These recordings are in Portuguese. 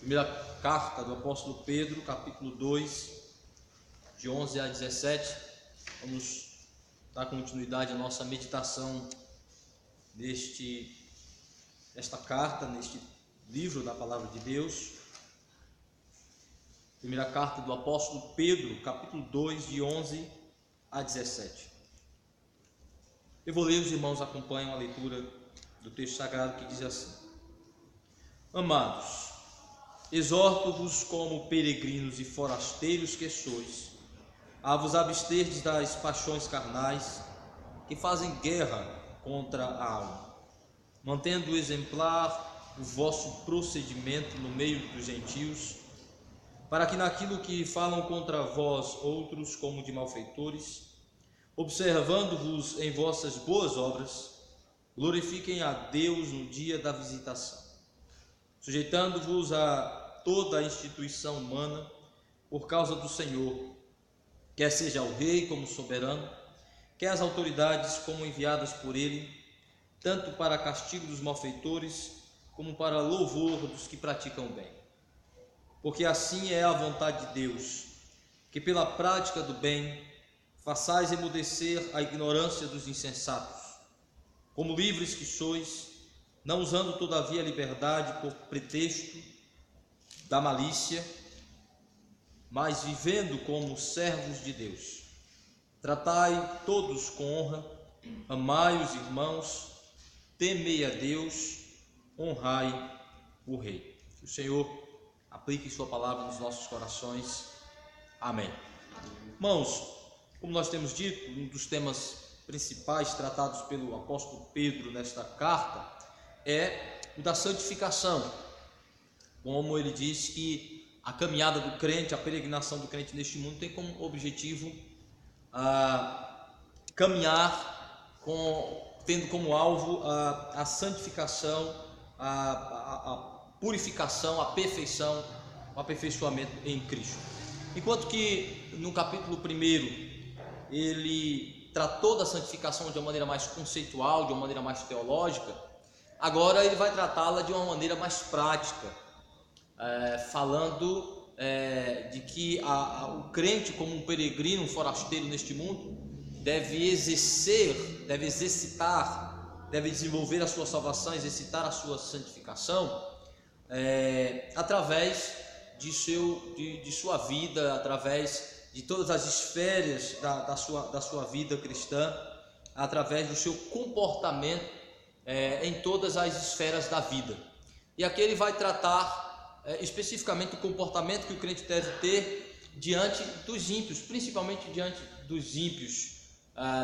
Primeira carta do apóstolo Pedro, capítulo 2, de 11 a 17. Vamos dar continuidade à nossa meditação nesta carta, neste livro da palavra de Deus. Primeira carta do apóstolo Pedro, capítulo 2, de 11 a 17. Eu vou ler, os irmãos acompanham a leitura do texto sagrado que diz assim: Amados, exorto-vos como peregrinos e forasteiros que sois, a vos absterdes das paixões carnais que fazem guerra contra a alma, mantendo exemplar o vosso procedimento no meio dos gentios, para que naquilo que falam contra vós outros como de malfeitores, observando-vos em vossas boas obras, glorifiquem a Deus no dia da visitação, sujeitando-vos a toda a instituição humana por causa do Senhor, quer seja o rei como soberano, quer as autoridades como enviadas por ele, tanto para castigo dos malfeitores, como para louvor dos que praticam o bem. Porque assim é a vontade de Deus, que pela prática do bem façais emudecer a ignorância dos insensatos, como livres que sois, não usando todavia a liberdade por pretexto da malícia, mas vivendo como servos de Deus. Tratai todos com honra, amai os irmãos, temei a Deus, honrai o Rei. Que o Senhor aplique sua palavra nos nossos corações. Amém. Irmãos, como nós temos dito, um dos temas principais tratados pelo apóstolo Pedro nesta carta é o da santificação. Como ele diz que a caminhada do crente, a peregrinação do crente neste mundo tem como objetivo caminhar tendo como alvo a santificação, a purificação, a perfeição, o aperfeiçoamento em Cristo. Enquanto que no capítulo 1 ele tratou da santificação de uma maneira mais conceitual, de uma maneira mais teológica, agora ele vai tratá-la de uma maneira mais prática, falando de que o crente, como um peregrino, um forasteiro neste mundo, deve exercitar, deve desenvolver a sua salvação, exercitar a sua santificação através de sua vida, através de todas as esferas da sua vida cristã, através do seu comportamento em todas as esferas da vida. E aqui ele vai tratar especificamente o comportamento que o crente deve ter diante dos ímpios, principalmente diante dos ímpios.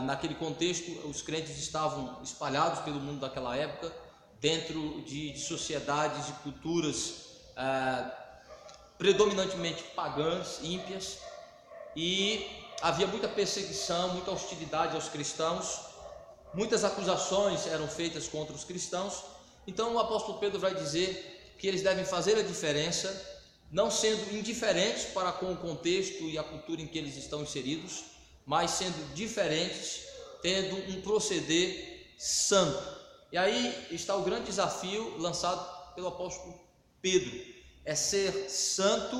Naquele contexto, os crentes estavam espalhados pelo mundo daquela época, dentro de sociedades e culturas predominantemente pagãs, ímpias, e havia muita perseguição, muita hostilidade aos cristãos, muitas acusações eram feitas contra os cristãos. Então o apóstolo Pedro vai dizer que eles devem fazer a diferença, não sendo indiferentes para com o contexto e a cultura em que eles estão inseridos, mas sendo diferentes, tendo um proceder santo. E aí está o grande desafio lançado pelo apóstolo Pedro, é ser santo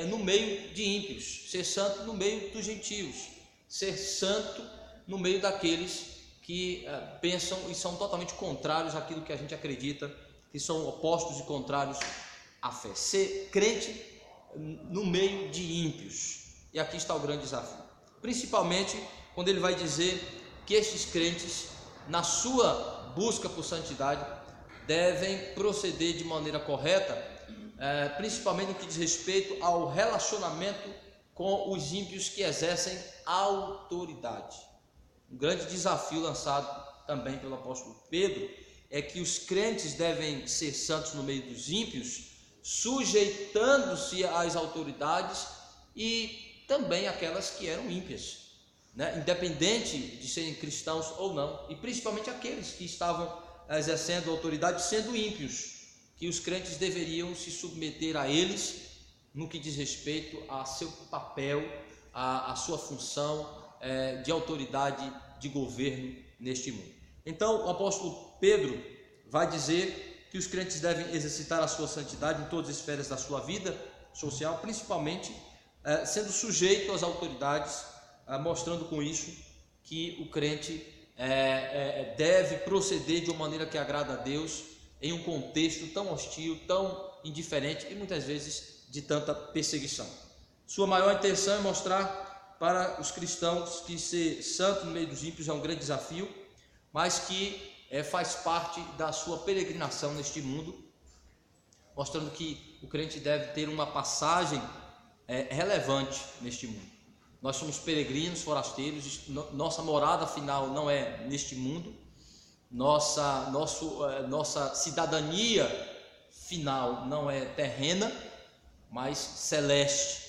no meio de ímpios, ser santo no meio dos gentios, ser santo no meio daqueles que pensam e são totalmente contrários àquilo que a gente acredita, que são opostos e contrários à fé. Ser crente no meio de ímpios. E aqui está o grande desafio, principalmente quando ele vai dizer que estes crentes, na sua busca por santidade, devem proceder de maneira correta, principalmente no que diz respeito ao relacionamento com os ímpios que exercem autoridade. Um grande desafio lançado também pelo apóstolo Pedro é que os crentes devem ser santos no meio dos ímpios, sujeitando-se às autoridades e também aquelas que eram ímpias, independente de serem cristãos ou não, e principalmente aqueles que estavam exercendo autoridade sendo ímpios, que os crentes deveriam se submeter a eles no que diz respeito a seu papel, a sua função de autoridade de governo neste mundo. Então o apóstolo Pedro vai dizer que os crentes devem exercitar a sua santidade em todas as esferas da sua vida social, principalmente sendo sujeito às autoridades, mostrando com isso que o crente deve proceder de uma maneira que agrada a Deus em um contexto tão hostil, tão indiferente e muitas vezes de tanta perseguição. Sua maior intenção é mostrar para os cristãos que ser santo no meio dos ímpios é um grande desafio, mas que faz parte da sua peregrinação neste mundo, mostrando que o crente deve ter uma passagem relevante neste mundo. Nós somos peregrinos, forasteiros, nossa morada final não é neste mundo, nossa cidadania final não é terrena, mas celeste,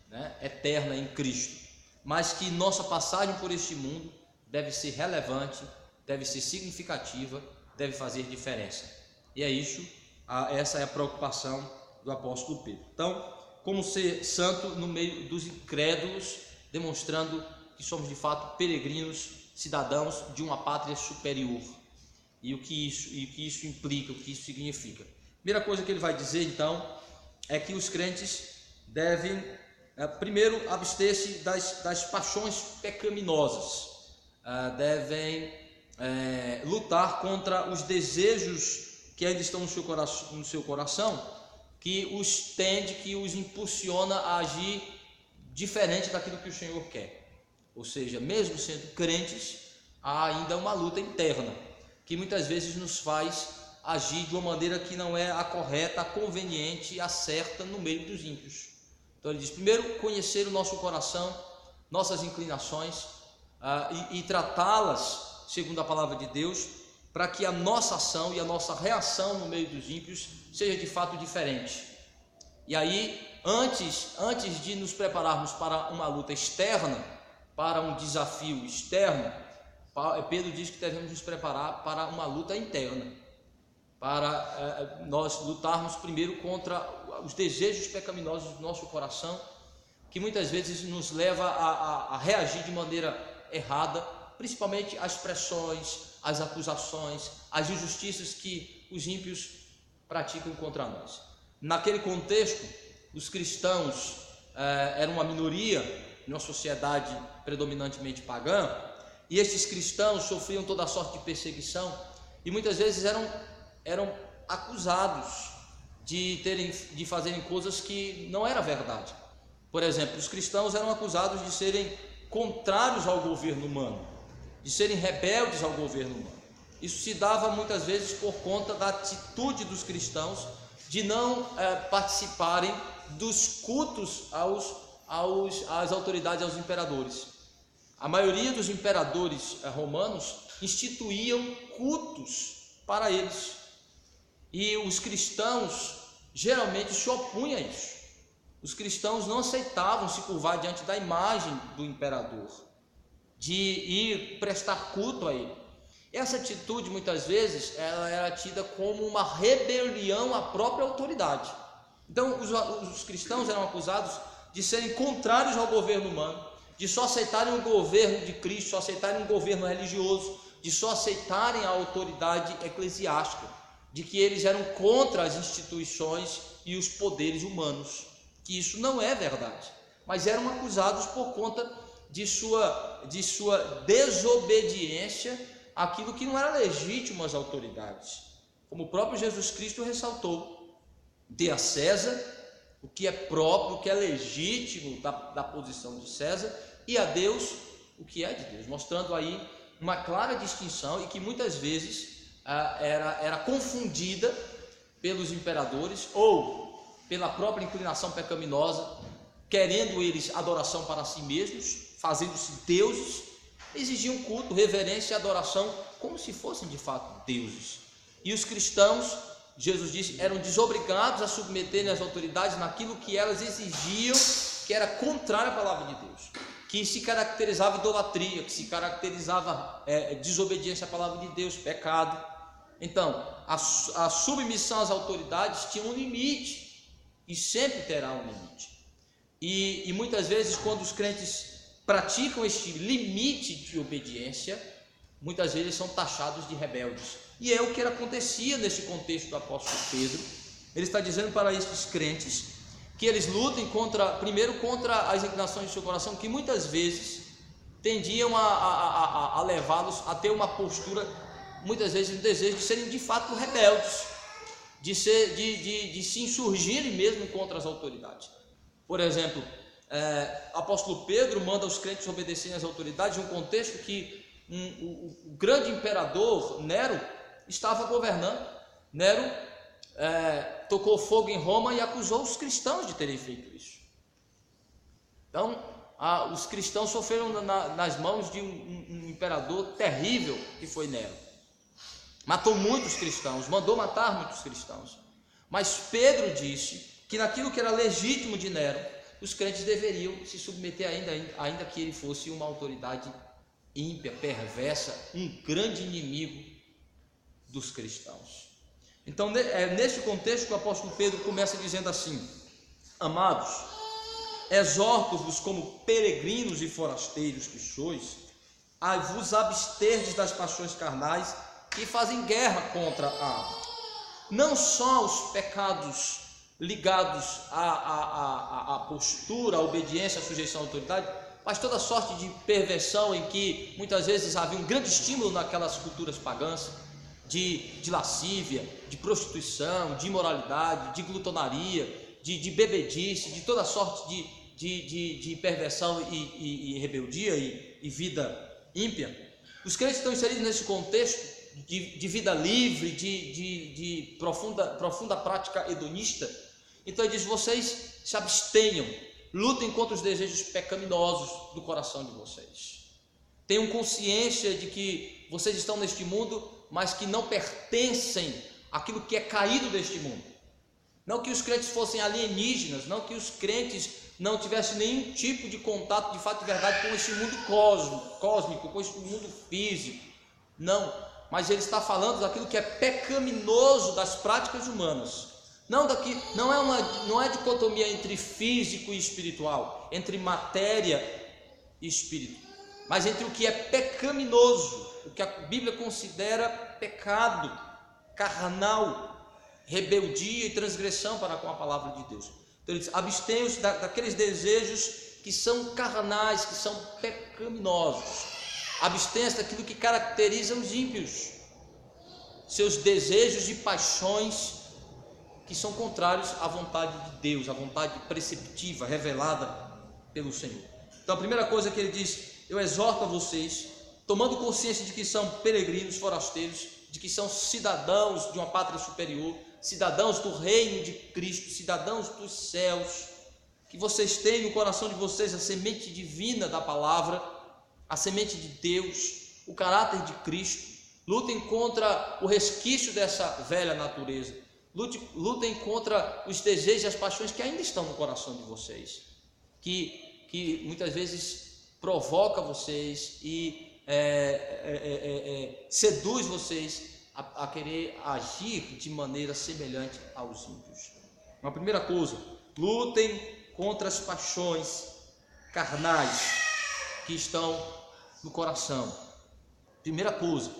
né? Eterna em Cristo. Mas que nossa passagem por este mundo deve ser relevante, deve ser significativa, deve fazer diferença. E é isso, essa é a preocupação do apóstolo Pedro. Então, como ser santo no meio dos incrédulos, demonstrando que somos de fato peregrinos, cidadãos de uma pátria superior. E o que isso implica, o que isso significa. Primeira coisa que ele vai dizer então é que os crentes devem primeiro abster-se das paixões pecaminosas, devem lutar contra os desejos que ainda estão no seu coração, que os tende, que os impulsiona a agir diferente daquilo que o Senhor quer. Ou seja, mesmo sendo crentes, há ainda uma luta interna, que muitas vezes nos faz agir de uma maneira que não é a correta, a conveniente e a certa no meio dos ímpios. Então ele diz, primeiro, conhecer o nosso coração, nossas inclinações e tratá-las segundo a palavra de Deus, para que a nossa ação e a nossa reação no meio dos ímpios seja de fato diferente. E aí, antes de nos prepararmos para uma luta externa, para um desafio externo, Pedro diz que devemos nos preparar para uma luta interna, para nós lutarmos primeiro contra os desejos pecaminosos do nosso coração, que muitas vezes nos leva a reagir de maneira errada, principalmente às pressões, às acusações, às injustiças que os ímpios praticam contra nós. Naquele contexto, os cristãos eram uma minoria em uma sociedade predominantemente pagã, e estes cristãos sofriam toda a sorte de perseguição e muitas vezes eram acusados de fazerem coisas que não era verdade. Por exemplo, os cristãos eram acusados de serem contrários ao governo humano, de serem rebeldes ao governo humano. Isso se dava muitas vezes por conta da atitude dos cristãos de não participarem dos cultos às autoridades, aos imperadores. A maioria dos imperadores romanos instituíam cultos para eles, e os cristãos geralmente se opunham a isso. Os cristãos não aceitavam se curvar diante da imagem do imperador, de ir prestar culto a ele. Essa atitude muitas vezes ela era tida como uma rebelião à própria autoridade. Então os cristãos eram acusados de serem contrários ao governo humano, de só aceitarem o governo de Cristo, só aceitarem um governo religioso, de só aceitarem a autoridade eclesiástica, de que eles eram contra as instituições e os poderes humanos, que isso não é verdade, mas eram acusados por conta de sua desobediência àquilo que não era legítimo às autoridades. Como o próprio Jesus Cristo ressaltou, dê a César o que é próprio, o que é legítimo da posição de César, e a Deus o que é de Deus, mostrando aí uma clara distinção, e que muitas vezes era confundida pelos imperadores ou pela própria inclinação pecaminosa, querendo eles adoração para si mesmos, fazendo-se deuses, exigiam culto, reverência e adoração como se fossem de fato deuses. E os cristãos, Jesus disse, eram desobrigados a submeterem as autoridades naquilo que elas exigiam, que era contrário à palavra de Deus, que se caracterizava idolatria, que se caracterizava desobediência à palavra de Deus, pecado. Então, a submissão às autoridades tinha um limite, e sempre terá um limite. E muitas vezes, quando os crentes praticam este limite de obediência, muitas vezes são taxados de rebeldes, E é o que acontecia nesse contexto do apóstolo Pedro. Ele está dizendo para esses crentes que eles lutem primeiro contra as inclinações do seu coração, que muitas vezes tendiam a levá-los a ter uma postura, muitas vezes um desejo de serem de fato rebeldes, de se insurgirem mesmo contra as autoridades. Por exemplo, o apóstolo Pedro manda os crentes obedecerem às autoridades em um contexto que o grande imperador Nero estava governando. Nero tocou fogo em Roma e acusou os cristãos de terem feito isso. Então, os cristãos sofreram nas mãos de um imperador terrível que foi Nero. Matou muitos cristãos, mandou matar muitos cristãos. Mas Pedro disse que naquilo que era legítimo de Nero, os crentes deveriam se submeter ainda que ele fosse uma autoridade ímpia, perversa, um grande inimigo dos cristãos. Então é nesse contexto que o apóstolo Pedro começa dizendo assim: amados, exorto-vos como peregrinos e forasteiros que sois, a vos absterdes das paixões carnais que fazem guerra contra a alma. Não só os pecados ligados à postura, à obediência, à sujeição à autoridade, mas toda sorte de perversão em que muitas vezes havia um grande estímulo naquelas culturas pagãs, de lascívia, de prostituição, de imoralidade, de glutonaria, de bebedice, de toda sorte de perversão e rebeldia e vida ímpia. Os crentes estão inseridos nesse contexto de vida livre, de profunda prática hedonista. Então ele diz: vocês se abstenham, lutem contra os desejos pecaminosos do coração de vocês. Tenham consciência de que vocês estão neste mundo, mas que não pertencem àquilo que é caído deste mundo. Não que os crentes fossem alienígenas, não que os crentes não tivessem nenhum tipo de contato de fato e verdade com este mundo cósmico, com este mundo físico. Não, mas ele está falando daquilo que é pecaminoso das práticas humanas. Não é dicotomia entre físico e espiritual, entre matéria e espírito, mas entre o que é pecaminoso, o que a Bíblia considera pecado carnal, rebeldia e transgressão para com a palavra de Deus. Então ele diz: abstenham-se daqueles desejos que são carnais, que são pecaminosos. Abstenha-se daquilo que caracteriza os ímpios, seus desejos e paixões que são contrários à vontade de Deus, à vontade preceptiva, revelada pelo Senhor. Então a primeira coisa que ele diz: eu exorto a vocês, tomando consciência de que são peregrinos, forasteiros, de que são cidadãos de uma pátria superior, cidadãos do reino de Cristo, cidadãos dos céus, que vocês têm no coração de vocês a semente divina da palavra, a semente de Deus, o caráter de Cristo. Lutem contra o resquício dessa velha natureza, lutem contra os desejos e as paixões que ainda estão no coração de vocês, que muitas vezes provoca vocês e seduz vocês a querer agir de maneira semelhante aos ímpios. Uma primeira coisa: lutem contra as paixões carnais que estão no coração. Primeira coisa.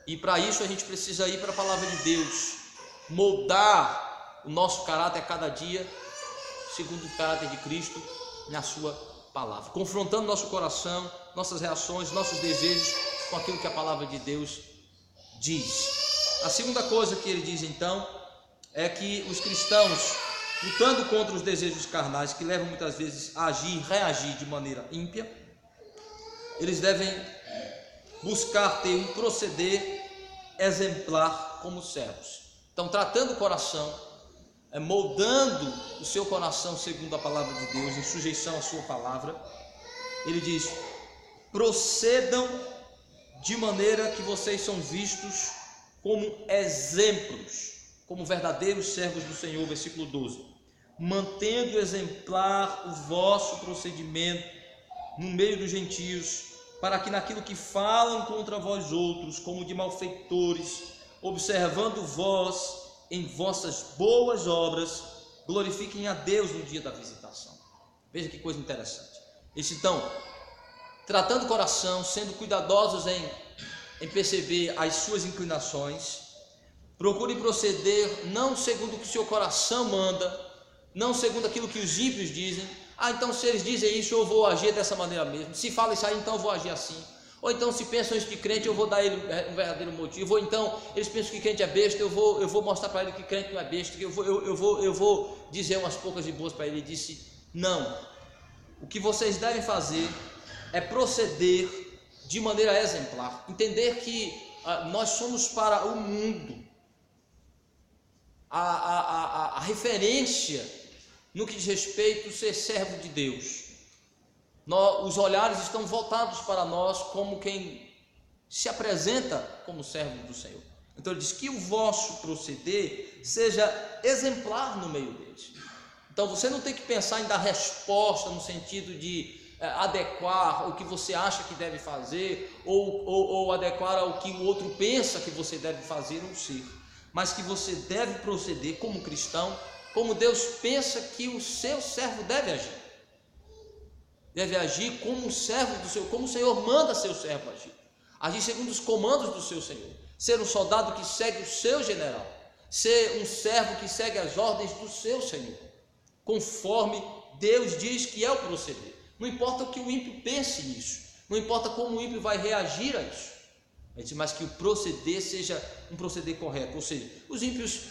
E para isso a gente precisa ir para a palavra de Deus, moldar o nosso caráter a cada dia segundo o caráter de Cristo na sua palavra, confrontando nosso coração, nossas reações, nossos desejos com aquilo que a palavra de Deus diz. A segunda coisa que ele diz então é que os cristãos, lutando contra os desejos carnais que levam muitas vezes a reagir de maneira ímpia, eles devem buscar ter um proceder exemplar como servos. Então, tratando o coração, moldando o seu coração segundo a palavra de Deus, em sujeição à sua palavra, ele diz: procedam de maneira que vocês são vistos como exemplos, como verdadeiros servos do Senhor. Versículo 12: mantendo exemplar o vosso procedimento no meio dos gentios, para que naquilo que falam contra vós outros, como de malfeitores, observando vós em vossas boas obras, glorifiquem a Deus no dia da visitação. Veja que coisa interessante. Então, tratando o coração, sendo cuidadosos em em perceber as suas inclinações. Procure proceder não segundo o que o seu coração manda, não segundo aquilo que os ímpios dizem. Então se eles dizem isso, eu vou agir dessa maneira mesmo. Se fala isso aí, então eu vou agir assim. Ou então se pensam isso de crente, eu vou dar ele um verdadeiro motivo. Ou então eles pensam que crente é besta, eu vou mostrar para ele que crente não é besta, que eu vou dizer umas poucas de boas para ele. Ele disse: não, o que vocês devem fazer é proceder de maneira exemplar, entender que nós somos para o mundo a referência no que diz respeito a ser servo de Deus. Os olhares estão voltados para nós como quem se apresenta como servo do Senhor. Então ele diz que o vosso proceder seja exemplar no meio deles. Então você não tem que pensar em dar resposta no sentido de adequar o que você acha que deve fazer ou adequar ao que o outro pensa que você deve fazer ou ser, mas que você deve proceder como cristão, como Deus pensa que o seu servo deve agir. Deve agir como servo do Senhor, como o Senhor manda seu servo agir. Agir segundo os comandos do seu Senhor. Ser um soldado que segue o seu general. Ser um servo que segue as ordens do seu Senhor, conforme Deus diz que é o proceder. Não importa o que o ímpio pense nisso, não importa como o ímpio vai reagir a isso, mas que o proceder seja um proceder correto. Ou seja, os ímpios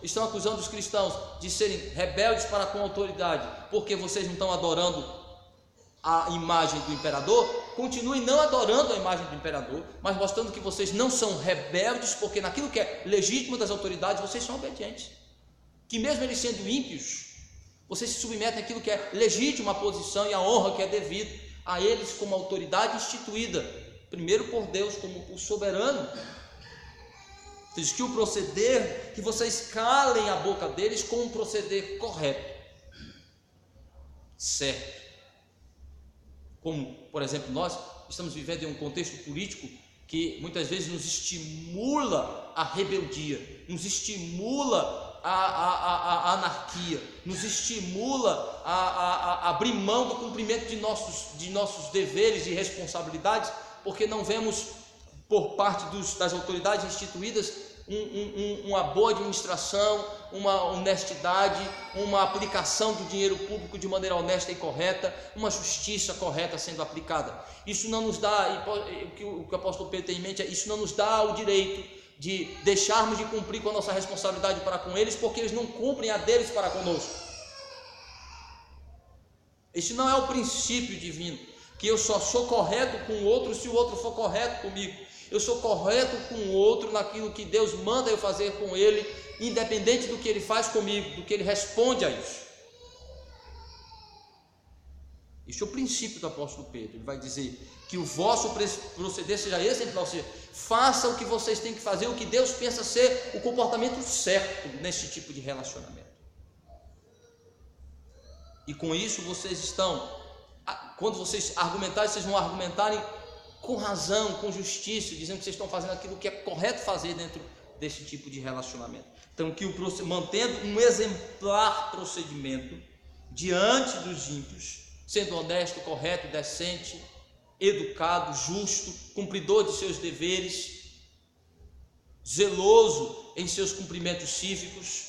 estão acusando os cristãos de serem rebeldes para com a autoridade, porque vocês não estão adorando a imagem do imperador. Continuem não adorando a imagem do imperador, mas mostrando que vocês não são rebeldes, porque naquilo que é legítimo das autoridades, vocês são obedientes. Que mesmo eles sendo ímpios, vocês se submetem àquilo que é legítimo, a posição e a honra que é devido a eles como autoridade instituída, primeiro por Deus como o soberano. Diz que o proceder, que vocês calem a boca deles com um proceder correto, certo. Como, por exemplo, nós estamos vivendo em um contexto político que muitas vezes nos estimula a rebeldia, nos estimula a anarquia, nos estimula a abrir mão do cumprimento de nossos deveres e responsabilidades, porque não vemos por parte das autoridades instituídas uma boa administração, uma honestidade, uma aplicação do dinheiro público de maneira honesta e correta, uma justiça correta sendo aplicada. Isso não nos dá, o que o apóstolo Pedro tem em mente é, isso não nos dá o direito de deixarmos de cumprir com a nossa responsabilidade para com eles, porque eles não cumprem a deles para conosco. Este não é o princípio divino, que eu só sou correto com o outro se o outro for correto comigo. Eu sou correto com o outro naquilo que Deus manda eu fazer com ele, independente do que ele faz comigo, do que ele responde a isso. Este é o princípio do apóstolo Pedro. Ele vai dizer que o vosso proceder seja exemplar, ou seja, faça o que vocês têm que fazer, o que Deus pensa ser o comportamento certo neste tipo de relacionamento. E com isso vocês estão, quando vocês argumentarem, vocês vão argumentarem com razão, com justiça, dizendo que vocês estão fazendo aquilo que é correto fazer dentro desse tipo de relacionamento. Então, mantendo um exemplar procedimento diante dos ímpios, sendo honesto, correto, decente, educado, justo, cumpridor de seus deveres, zeloso em seus cumprimentos cívicos,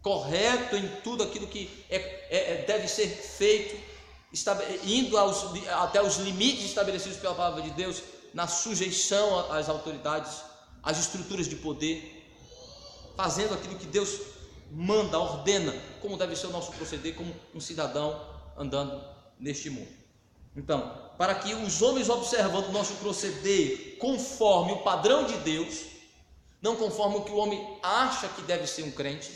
correto em tudo aquilo que deve ser feito, indo até os limites estabelecidos pela palavra de Deus, na sujeição às autoridades, às estruturas de poder, fazendo aquilo que Deus manda, ordena, como deve ser o nosso proceder como um cidadão andando neste mundo. Então, para que os homens, observando o nosso proceder conforme o padrão de Deus, não conforme o que o homem acha que deve ser um crente,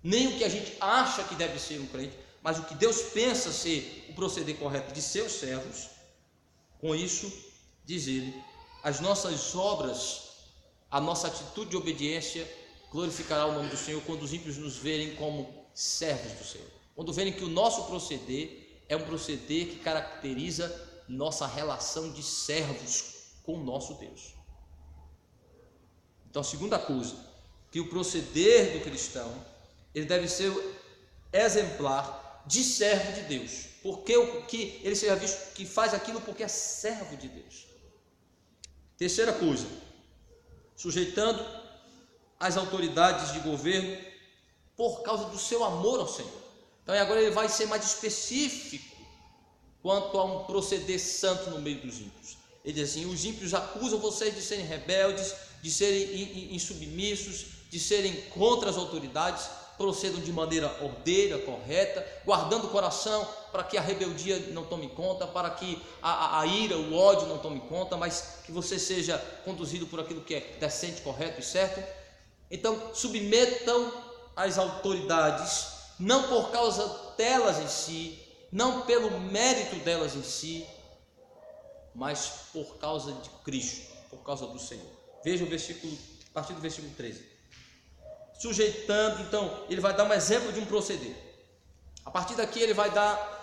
nem o que a gente acha que deve ser um crente, mas o que Deus pensa ser o proceder correto de seus servos, com isso, diz ele, as nossas obras, a nossa atitude de obediência glorificará o nome do Senhor quando os ímpios nos verem como servos do Senhor, quando verem que o nosso proceder é um proceder que caracteriza nossa relação de servos com o nosso Deus. Então, a segunda coisa, que o proceder do cristão, ele deve ser exemplar de servo de Deus, porque ele seja visto que faz aquilo porque é servo de Deus. Terceira coisa, sujeitando as autoridades de governo por causa do seu amor ao Senhor. Então agora ele vai ser mais específico quanto a um proceder santo no meio dos ímpios. Ele diz assim: os ímpios acusam vocês de serem rebeldes, de serem insubmissos, de serem contra as autoridades. Procedam de maneira ordeira, correta, guardando o coração para que a rebeldia não tome conta, para que a ira, o ódio não tome conta, mas que você seja conduzido por aquilo que é decente, correto e certo. Então, submetam as autoridades, não por causa delas em si, não pelo mérito delas em si, mas por causa de Cristo, por causa do Senhor. Veja o versículo, a partir do versículo 13. Sujeitando, então, ele vai dar um exemplo de um proceder. A partir daqui ele vai dar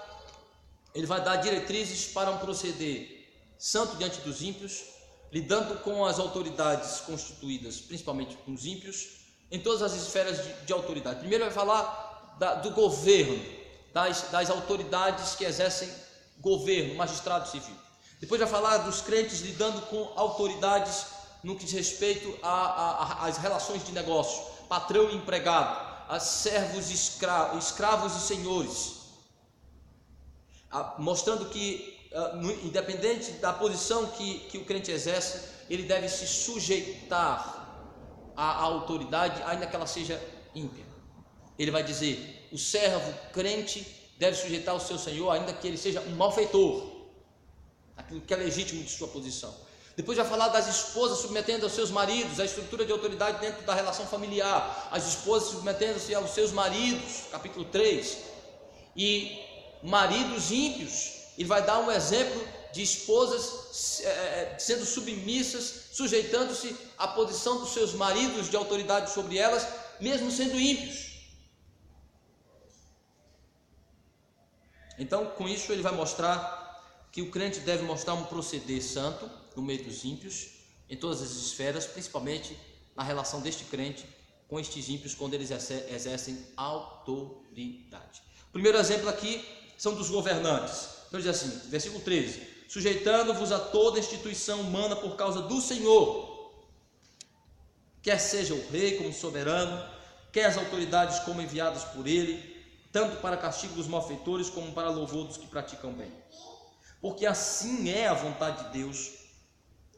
diretrizes para um proceder santo diante dos ímpios, lidando com as autoridades constituídas, principalmente com os ímpios, em todas as esferas de autoridade. Primeiro vai falar do governo, das autoridades que exercem governo, magistrado civil. Depois vai falar dos crentes lidando com autoridades no que diz respeito às relações de negócio, patrão e empregado, a servos, escravos e senhores, mostrando que, independente da posição que o crente exerce, ele deve se sujeitar à autoridade, ainda que ela seja ímpia. Ele vai dizer: o servo crente deve sujeitar ao seu senhor, ainda que ele seja um malfeitor, aquilo que é legítimo de sua posição. Depois vai falar das esposas submetendo aos seus maridos, a estrutura de autoridade dentro da relação familiar, as esposas submetendo-se aos seus maridos, capítulo 3, e maridos ímpios. Ele vai dar um exemplo de esposas sendo submissas, sujeitando-se à posição dos seus maridos de autoridade sobre elas, mesmo sendo ímpios. Então, com isso ele vai mostrar que o crente deve mostrar um proceder santo no meio dos ímpios, em todas as esferas, principalmente na relação deste crente com estes ímpios, quando eles exercem autoridade. O primeiro exemplo aqui são dos governantes. Então diz assim, versículo 13: sujeitando-vos a toda instituição humana por causa do Senhor, quer seja o rei como soberano, quer as autoridades como enviadas por ele, tanto para castigo dos malfeitores como para louvor dos que praticam bem. Porque assim é a vontade de Deus,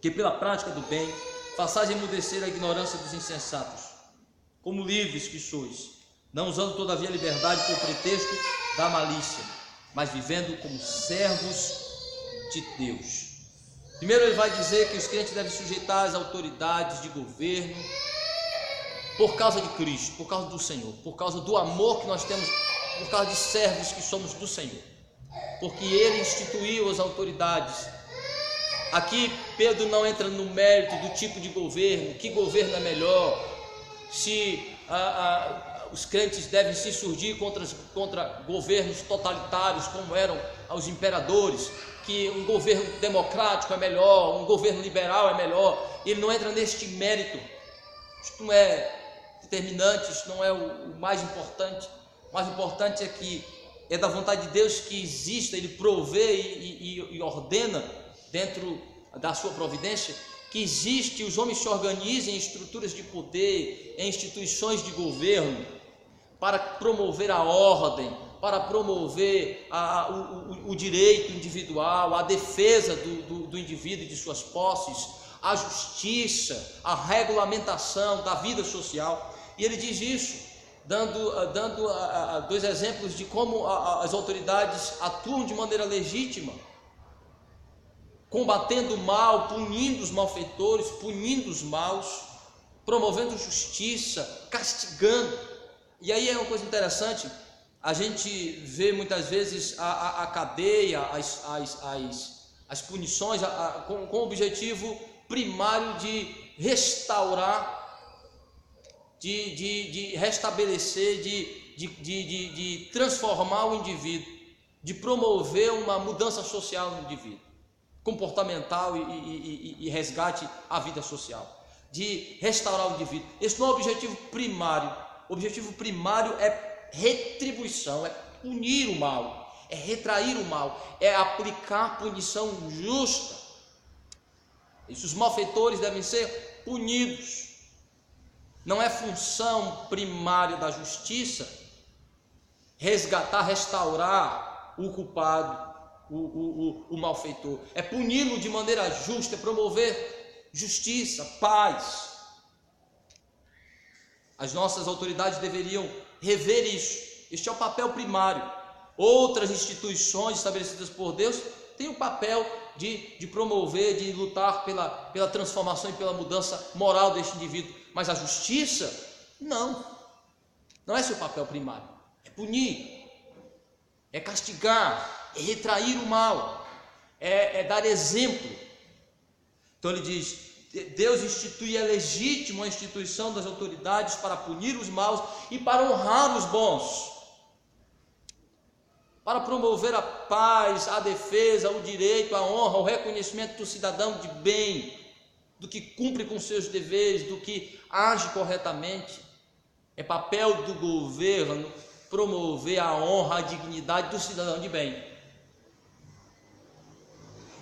que pela prática do bem façais emudecer a ignorância dos insensatos, como livres que sois, não usando todavia a liberdade por pretexto da malícia, mas vivendo como servos de Deus. Primeiro ele vai dizer que os crentes devem sujeitar as autoridades de governo por causa de Cristo, por causa do Senhor, por causa do amor que nós temos, por causa de servos que somos do Senhor, porque Ele instituiu as autoridades. Aqui Pedro não entra no mérito do tipo de governo, que governo é melhor, se os crentes devem se surgir contra governos totalitários como eram os imperadores, que um governo democrático é melhor, um governo liberal é melhor. Ele não entra neste mérito. Isto não é determinante, isto não é o mais importante. O mais importante é que é da vontade de Deus que exista, Ele provê e ordena dentro da sua providência, que existe, os homens se organizem em estruturas de poder, em instituições de governo, para promover a ordem, para promover o direito individual, a defesa do indivíduo e de suas posses, a justiça, a regulamentação da vida social. E ele diz isso, dando dois exemplos de como as autoridades atuam de maneira legítima, combatendo o mal, punindo os malfeitores, punindo os maus, promovendo justiça, castigando. E aí é uma coisa interessante, a gente vê muitas vezes a cadeia, as punições com o objetivo primário de restaurar, de restabelecer, de transformar o indivíduo, de promover uma mudança social no indivíduo, comportamental e resgate à vida social, de restaurar o indivíduo. Esse não é o objetivo primário. O objetivo primário é retribuição, é punir o mal, é retrair o mal, é aplicar punição justa. Os malfeitores devem ser punidos. Não é função primária da justiça resgatar, restaurar o culpado, o malfeitor. É puni-lo de maneira justa, é promover justiça, paz. As nossas autoridades deveriam rever isso. Este é o papel primário. Outras instituições estabelecidas por Deus têm o papel de promover, de lutar pela transformação e pela mudança moral deste indivíduo. Mas a justiça, não é seu papel primário. É punir, é castigar, é retrair o mal, é dar exemplo. Então ele diz: Deus institui, é legítimo a instituição das autoridades para punir os maus e para honrar os bons, para promover a paz, a defesa, o direito, a honra, o reconhecimento do cidadão de bem, do que cumpre com seus deveres, do que age corretamente. É papel do governo promover a honra, a dignidade do cidadão de bem.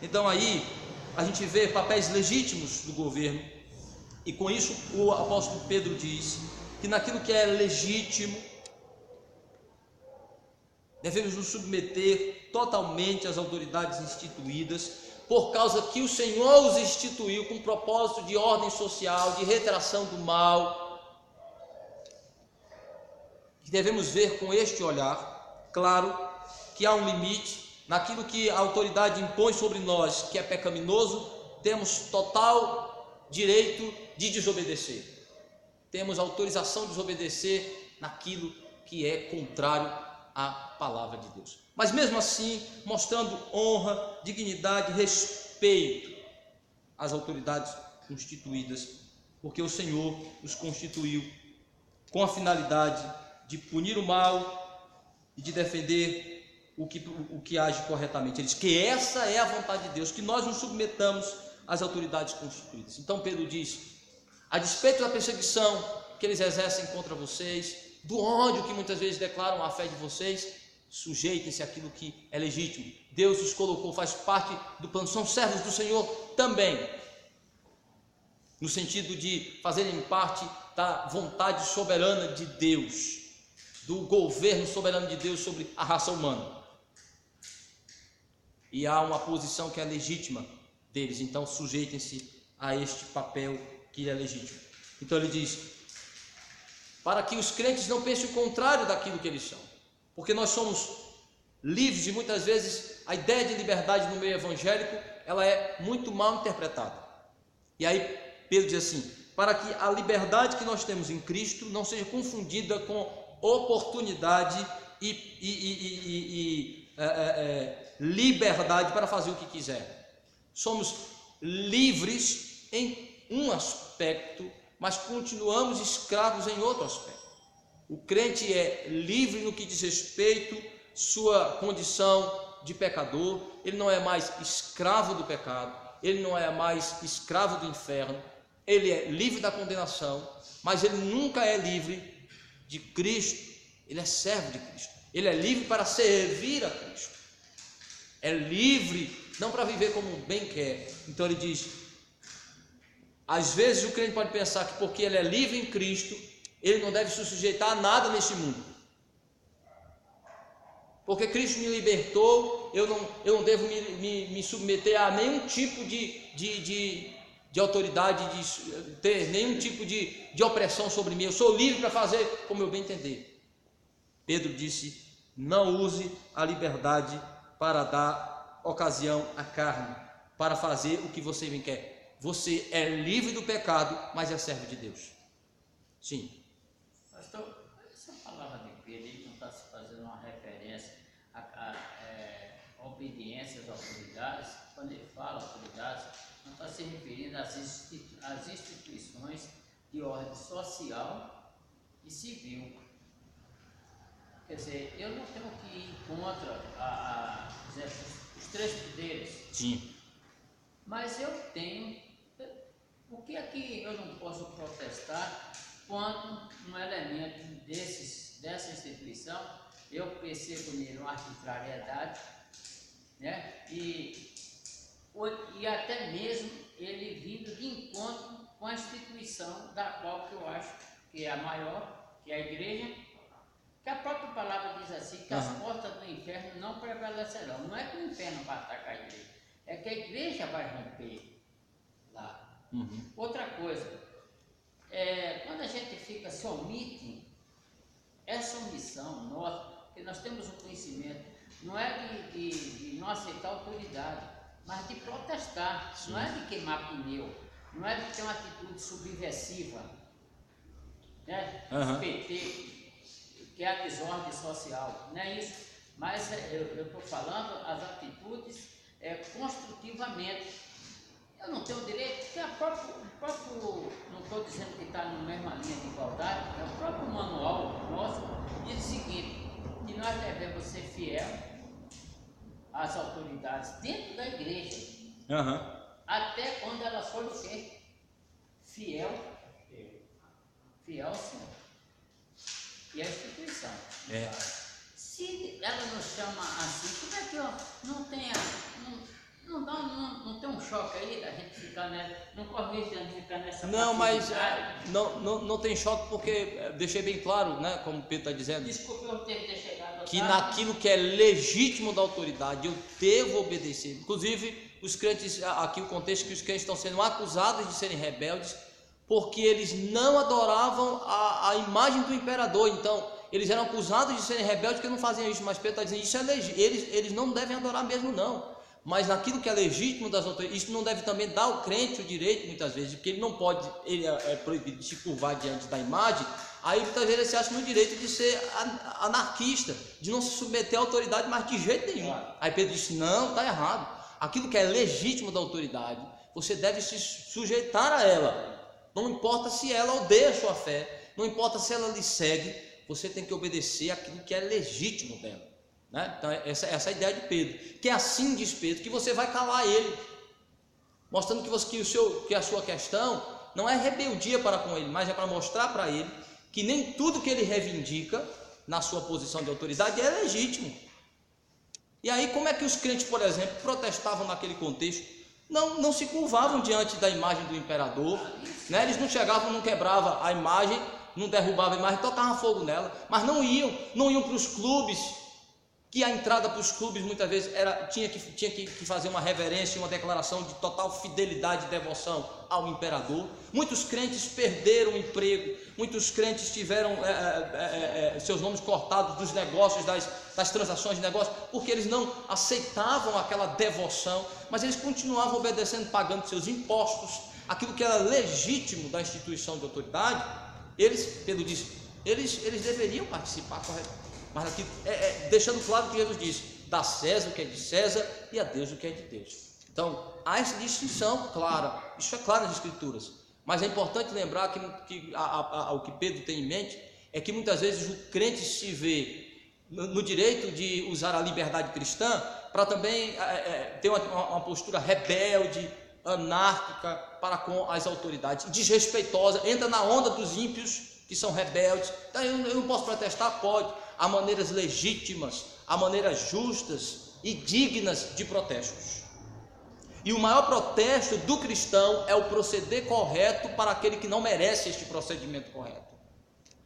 Então aí a gente vê papéis legítimos do governo, e com isso o apóstolo Pedro diz que naquilo que é legítimo devemos nos submeter totalmente às autoridades instituídas, por causa que o Senhor os instituiu com propósito de ordem social, de retração do mal. Devemos ver com este olhar, claro, que há um limite naquilo que a autoridade impõe sobre nós, que é pecaminoso. Temos total direito de desobedecer, temos autorização de desobedecer naquilo que é contrário à palavra de Deus, mas mesmo assim mostrando honra, dignidade, respeito às autoridades constituídas, porque o Senhor os constituiu com a finalidade de punir o mal e de defender o que age corretamente. Ele diz que essa é a vontade de Deus, que nós nos submetamos às autoridades constituídas. Então Pedro diz: a despeito da perseguição que eles exercem contra vocês, do ódio que muitas vezes declaram à fé de vocês, sujeitem-se àquilo que é legítimo. Deus os colocou, faz parte do plano, são servos do Senhor também, no sentido de fazerem parte da vontade soberana de Deus, do governo soberano de Deus sobre a raça humana. E há uma posição que é legítima deles, então sujeitem-se a este papel que é legítimo. Então ele diz: para que os crentes não pensem o contrário daquilo que eles são, porque nós somos livres e muitas vezes a ideia de liberdade no meio evangélico ela é muito mal interpretada. E aí Pedro diz assim: para que a liberdade que nós temos em Cristo não seja confundida com oportunidade e liberdade para fazer o que quiser. Somos livres em um aspecto, mas continuamos escravos em outro aspecto. O crente é livre no que diz respeito à sua condição de pecador. Ele não é mais escravo do pecado, ele não é mais escravo do inferno, ele é livre da condenação, mas ele nunca é livre de Cristo. Ele é servo de Cristo, ele é livre para servir a Cristo, é livre não para viver como bem quer. Então ele diz: às vezes o crente pode pensar que porque ele é livre em Cristo, ele não deve se sujeitar a nada neste mundo, porque Cristo me libertou, eu não devo me submeter a nenhum tipo de autoridade, de ter nenhum tipo de opressão sobre mim. Eu sou livre para fazer como eu bem entender. Pedro disse: não use a liberdade para dar ocasião à carne, para fazer o que você bem quer. Você é livre do pecado, mas é servo de Deus. Sim. Pastor, essa palavra de Pedro não está se fazendo uma referência à obediência às autoridades? Quando ele fala autoridades, não está se referindo às instituições de ordem social e civil. Quer dizer, eu não tenho que ir contra os três poderes. Sim. Mas eu tenho. Por que aqui eu não posso protestar quando um elemento dessa instituição eu percebo nele uma arbitrariedade, né? E e até mesmo ele vindo de encontro com a instituição da qual que eu acho que é a maior, que é a igreja, que a própria palavra diz assim, que as portas do inferno não prevalecerão. Não é que o inferno vai atacar a igreja, é que a igreja vai romper lá. Outra coisa, quando a gente se omite, essa omissão nossa, porque nós temos o conhecimento, não é de não aceitar autoridade, mas de protestar. Sim. Não é de queimar pneu, não é de ter uma atitude subversiva, né? PT, que é a desordem social, não é isso. Mas eu estou falando as atitudes construtivamente. Eu não tenho direito, porque o próprio, não estou dizendo que está na mesma linha de igualdade, o próprio manual nosso diz o seguinte, que nós devemos ser fiel às autoridades dentro da igreja, até quando elas forem o quê? Fiel ao Senhor e à instituição. Se ela nos chama assim, como é que não tem um choque aí da gente ficar não corre risco de a gente ficar nessa. Não, mas não tem choque, porque deixei bem claro, né, como o Pedro está dizendo. Desculpe eu ter chegado que naquilo que é legítimo da autoridade eu devo obedecer. Inclusive, os crentes, aqui o contexto que os crentes estão sendo acusados de serem rebeldes, porque eles não adoravam a imagem do imperador. Então, eles eram acusados de serem rebeldes porque não faziam isso, mas Pedro está dizendo, isso é legítimo, eles não devem adorar mesmo não. Mas naquilo que é legítimo das autoridades, isso não deve também dar ao crente o direito, muitas vezes, porque ele não pode, ele é proibido de se curvar diante da imagem, aí muitas vezes ele se acha no direito de ser anarquista, de não se submeter à autoridade, mas de jeito nenhum. Aí Pedro disse, não, está errado. Aquilo que é legítimo da autoridade, você deve se sujeitar a ela. Não importa se ela odeia a sua fé, não importa se ela lhe segue, você tem que obedecer aquilo que é legítimo dela. Né? Então essa é a ideia de Pedro, que é assim, diz Pedro, que você vai calar ele, mostrando que a sua questão não é rebeldia para com ele, mas é para mostrar para ele que nem tudo que ele reivindica na sua posição de autoridade é legítimo. E aí como é que os crentes, por exemplo, protestavam naquele contexto? Não se curvavam diante da imagem do imperador, né? Eles não chegavam, não quebravam a imagem, não derrubavam a imagem, tocavam fogo nela, mas não iam para os clubes, que a entrada para os clubes muitas vezes tinha que fazer uma reverência, uma declaração de total fidelidade e devoção ao imperador. Muitos crentes perderam o emprego, muitos crentes tiveram seus nomes cortados dos negócios, das transações de negócio, porque eles não aceitavam aquela devoção, mas eles continuavam obedecendo, pagando seus impostos, aquilo que era legítimo da instituição de autoridade. Pedro disse, eles deveriam participar corretamente. Mas aqui, deixando claro que Jesus disse, dá a César o que é de César e a Deus o que é de Deus. Então, há essa distinção clara, isso é claro nas Escrituras, mas é importante lembrar que o que Pedro tem em mente é que muitas vezes o crente se vê no direito de usar a liberdade cristã para também ter uma postura rebelde, anárquica para com as autoridades, desrespeitosa, entra na onda dos ímpios que são rebeldes. Então, eu não posso protestar? Pode. Há maneiras legítimas, há maneiras justas e dignas de protestos. E o maior protesto do cristão é o proceder correto para aquele que não merece este procedimento correto.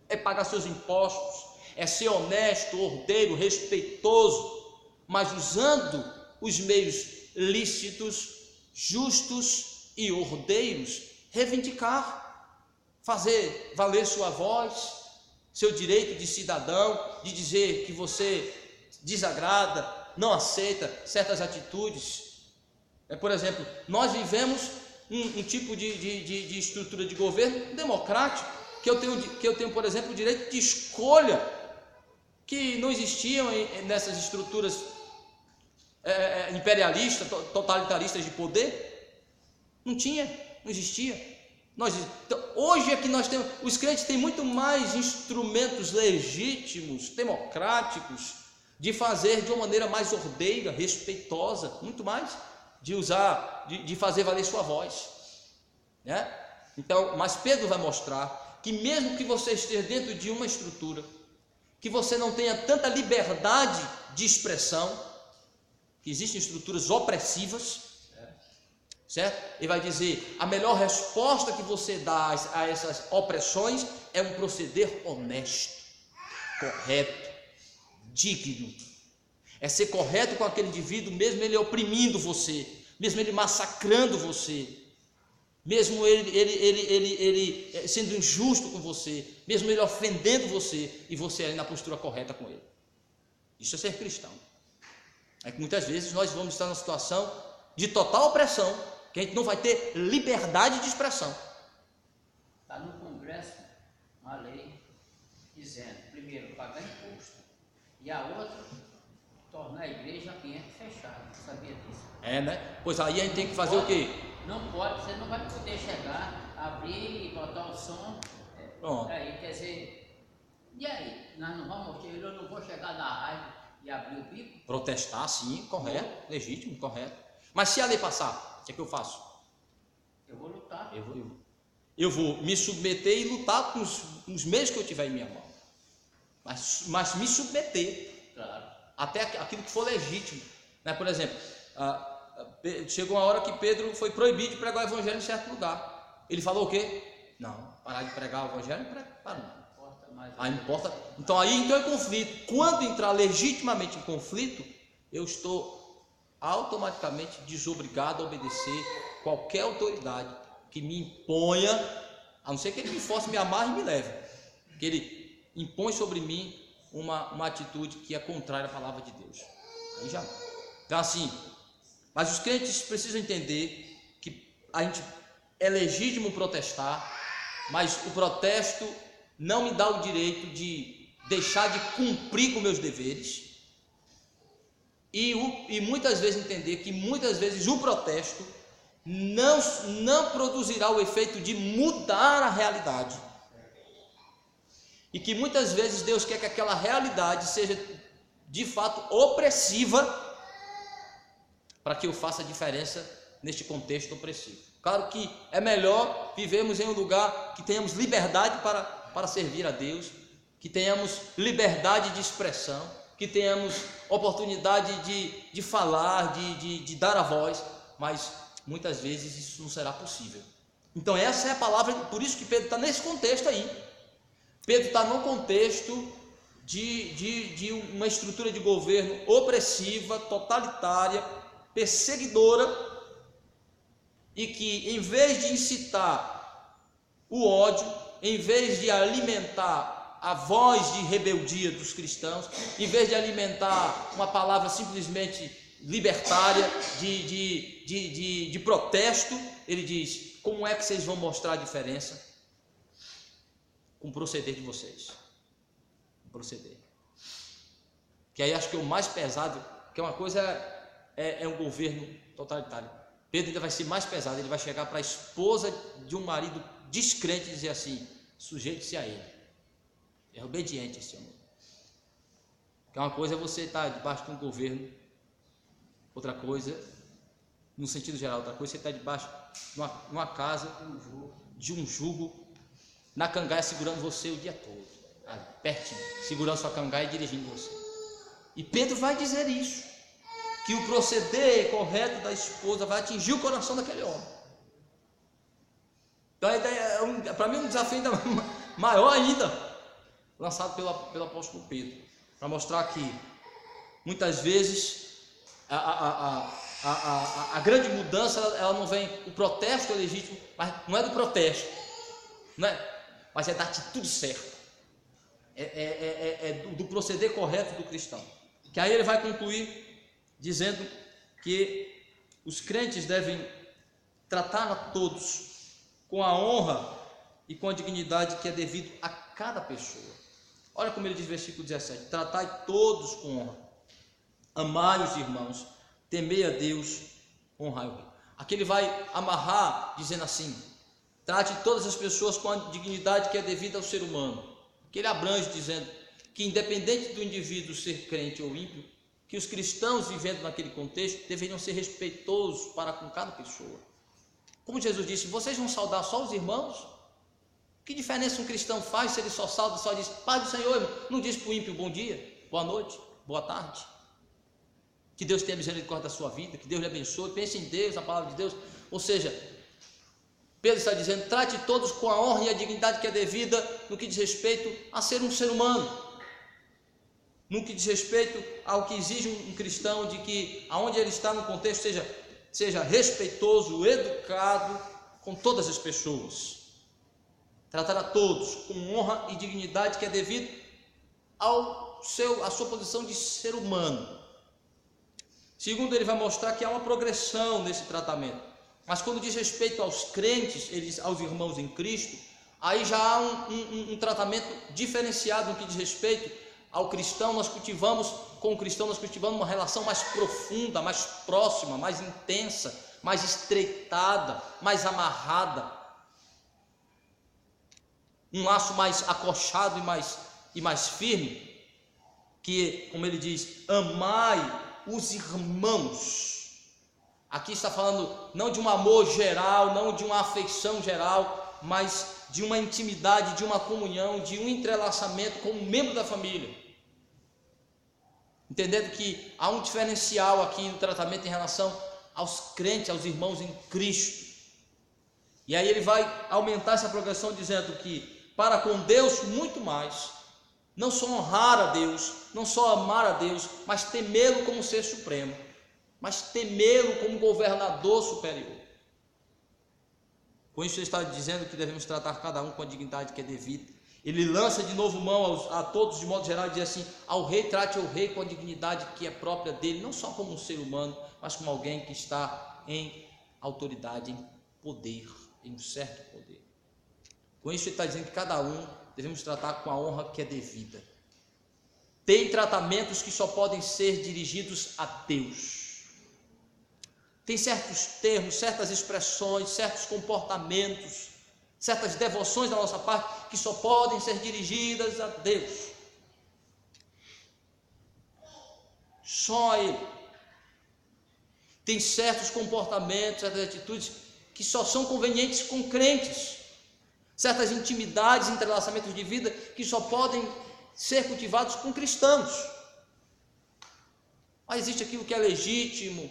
É pagar seus impostos, é ser honesto, ordeiro, respeitoso, mas usando os meios lícitos, justos e ordeiros, reivindicar, fazer valer sua voz, seu direito de cidadão, de dizer que você desagrada, não aceita certas atitudes. Por exemplo, nós vivemos um tipo de estrutura de governo democrático, que eu tenho, por exemplo, o direito de escolha, que não existiam nessas estruturas imperialistas, totalitaristas de poder. Não existia. Então, hoje é que nós temos, os crentes têm muito mais instrumentos legítimos, democráticos, de fazer de uma maneira mais ordeira, respeitosa, muito mais, de usar, de fazer valer sua voz, né? Então, mas Pedro vai mostrar que mesmo que você esteja dentro de uma estrutura, que você não tenha tanta liberdade de expressão, que existem estruturas opressivas, certo? Ele vai dizer, a melhor resposta que você dá a essas opressões é um proceder honesto, correto, digno. É ser correto com aquele indivíduo, mesmo ele oprimindo você, mesmo ele massacrando você, mesmo ele sendo injusto com você, mesmo ele ofendendo você, e você aí na postura correta com ele. Isso é ser cristão. É que muitas vezes nós vamos estar numa situação de total opressão, que a gente não vai ter liberdade de expressão. Está no Congresso uma lei dizendo, primeiro, pagar imposto, e a outra, tornar a igreja ambiente fechado. Sabia disso? É, né? Pois aí a gente tem que fazer o quê? Não pode, você não vai poder chegar, abrir e botar o som. Pronto. Aí, quer dizer, e aí? Nós não vamos, eu não vou chegar na rádio e abrir o bico? Protestar, sim, correto, legítimo, correto. Mas se a lei passar, o que é que eu faço? Eu vou lutar. Eu vou me submeter e lutar com os meios que eu tiver em minha mão. Mas me submeter. Claro. Até aquilo que for legítimo. Né? Por exemplo, chegou uma hora que Pedro foi proibido de pregar o evangelho em certo lugar. Ele falou o quê? Não, parar de pregar o evangelho, não. Aí importa. Então é conflito. Quando entrar legitimamente em conflito, eu estou automaticamente desobrigado a obedecer qualquer autoridade que me imponha, a não ser que ele me force, me amarre e me leve, que ele impõe sobre mim uma atitude que é contrária à palavra de Deus. Aí já não. Então assim, mas os crentes precisam entender que a gente é legítimo protestar, mas o protesto não me dá o direito de deixar de cumprir com meus deveres e muitas vezes entender que muitas vezes o protesto não produzirá o efeito de mudar a realidade e que muitas vezes Deus quer que aquela realidade seja de fato opressiva para que eu faça diferença neste contexto opressivo. Claro que é melhor vivermos em um lugar que tenhamos liberdade para servir a Deus, que tenhamos liberdade de expressão, que tenhamos oportunidade de falar, de dar a voz, mas muitas vezes isso não será possível. Então essa é a palavra, por isso que Pedro está nesse contexto aí. Pedro está num contexto de uma estrutura de governo opressiva, totalitária, perseguidora, e que em vez de incitar o ódio, em vez de alimentar a voz de rebeldia dos cristãos, em vez de alimentar uma palavra simplesmente libertária, de protesto, ele diz, como é que vocês vão mostrar a diferença? Com o proceder de vocês. O proceder. Que aí acho que é o mais pesado, que uma coisa é um governo totalitário. Pedro ainda vai ser mais pesado, ele vai chegar para a esposa de um marido descrente e dizer assim, sujeite-se a ele. É obediente esse homem. Que uma coisa é você estar debaixo de um governo, outra coisa, no sentido geral, outra coisa é você estar debaixo de uma casa, de um jugo, na cangaia segurando você o dia todo, pertinho, segurando sua cangaia e dirigindo você. E Pedro vai dizer isso, que o proceder correto da esposa vai atingir o coração daquele homem. Então a ideia para mim é um desafio ainda maior ainda, lançado pelo apóstolo Pedro, para mostrar que muitas vezes a grande mudança ela não vem, o protesto é legítimo, mas não é do protesto, não é? Mas é da atitude certa, do proceder correto do cristão. Que aí ele vai concluir dizendo que os crentes devem tratar a todos com a honra e com a dignidade que é devido a cada pessoa. Olha como ele diz no versículo 17: tratai todos com honra, amai os irmãos, temei a Deus, honrai o rei. Aqui ele vai amarrar dizendo assim: trate todas as pessoas com a dignidade que é devida ao ser humano. Que ele abrange dizendo que independente do indivíduo ser crente ou ímpio, que os cristãos vivendo naquele contexto deveriam ser respeitosos para com cada pessoa. Como Jesus disse, vocês vão saudar só os irmãos? Que diferença um cristão faz se ele só sauda, só diz, paz do Senhor, irmão? Não diz para o ímpio bom dia, boa noite, boa tarde. que Deus tenha misericórdia da sua vida, que Deus lhe abençoe, pense em Deus, na palavra de Deus. Ou seja, Pedro está dizendo, trate todos com a honra e a dignidade que é devida no que diz respeito a ser um ser humano, no que diz respeito ao que exige um cristão, de que aonde ele está no contexto seja respeitoso, educado com todas as pessoas, tratar a todos com honra e dignidade que é devido à sua posição de ser humano. Segundo, ele vai mostrar que há uma progressão nesse tratamento, mas quando diz respeito aos crentes, aos irmãos em Cristo, aí já há um tratamento diferenciado no que diz respeito ao cristão. Com o cristão nós cultivamos uma relação mais profunda, mais próxima, mais intensa, mais estreitada, mais amarrada, um laço mais acolchado e mais firme, que, como ele diz, amai os irmãos. Aqui está falando não de um amor geral, não de uma afeição geral, mas de uma intimidade, de uma comunhão, de um entrelaçamento com um membro da família. Entendendo que há um diferencial aqui no tratamento em relação aos crentes, aos irmãos em Cristo. E aí ele vai aumentar essa progressão dizendo que para com Deus muito mais, não só honrar a Deus, não só amar a Deus, mas temê-lo como ser supremo, mas temê-lo como governador superior. Com isso ele está dizendo que devemos tratar cada um com a dignidade que é devida. Ele lança de novo mão a todos de modo geral e diz assim: ao rei, trate o rei com a dignidade que é própria dele, não só como um ser humano, mas como alguém que está em autoridade, em poder, em um certo poder. Com isso ele está dizendo que cada um devemos tratar com a honra que é devida. Tem tratamentos que só podem ser dirigidos a Deus. Tem certos termos, certas expressões, certos comportamentos, certas devoções da nossa parte que só podem ser dirigidas a Deus. Só a Ele. Tem certos comportamentos, certas atitudes que só são convenientes com crentes. Certas intimidades, entrelaçamentos de vida que só podem ser cultivados com cristãos. Mas existe aquilo que é legítimo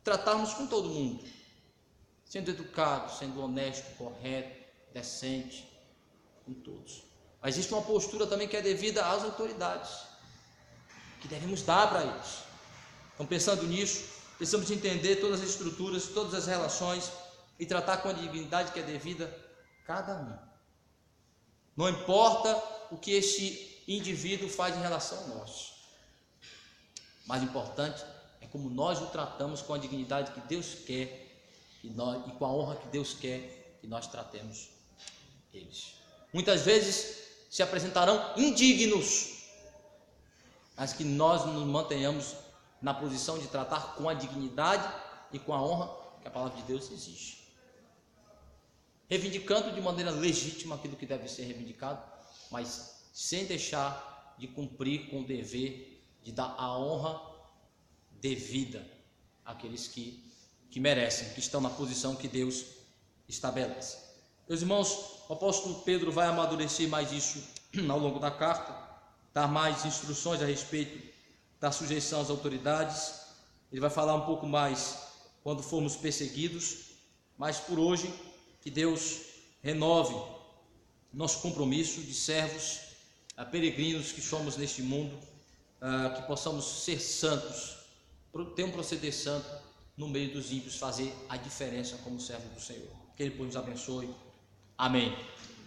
tratarmos com todo mundo, sendo educado, sendo honesto, correto, decente, com todos. Mas existe uma postura também que é devida às autoridades, que devemos dar para eles. Então, pensando nisso, precisamos entender todas as estruturas, todas as relações e tratar com a dignidade que é devida a cada um. Não importa o que este indivíduo faz em relação a nós. Mais importante é como nós o tratamos com a dignidade que Deus quer e com a honra que Deus quer que nós tratemos eles. Muitas vezes se apresentarão indignos, mas que nós nos mantenhamos na posição de tratar com a dignidade e com a honra que a palavra de Deus exige, reivindicando de maneira legítima aquilo que deve ser reivindicado, mas sem deixar de cumprir com o dever de dar a honra devida àqueles que merecem, que estão na posição que Deus estabelece. Meus irmãos, o apóstolo Pedro vai amadurecer mais isso ao longo da carta, dar mais instruções a respeito da sujeição às autoridades. Ele vai falar um pouco mais quando formos perseguidos, mas por hoje que Deus renove nosso compromisso de servos, peregrinos que somos neste mundo, que possamos ser santos, ter um proceder santo no meio dos ímpios, fazer a diferença como servo do Senhor. Que Ele nos abençoe. Amém.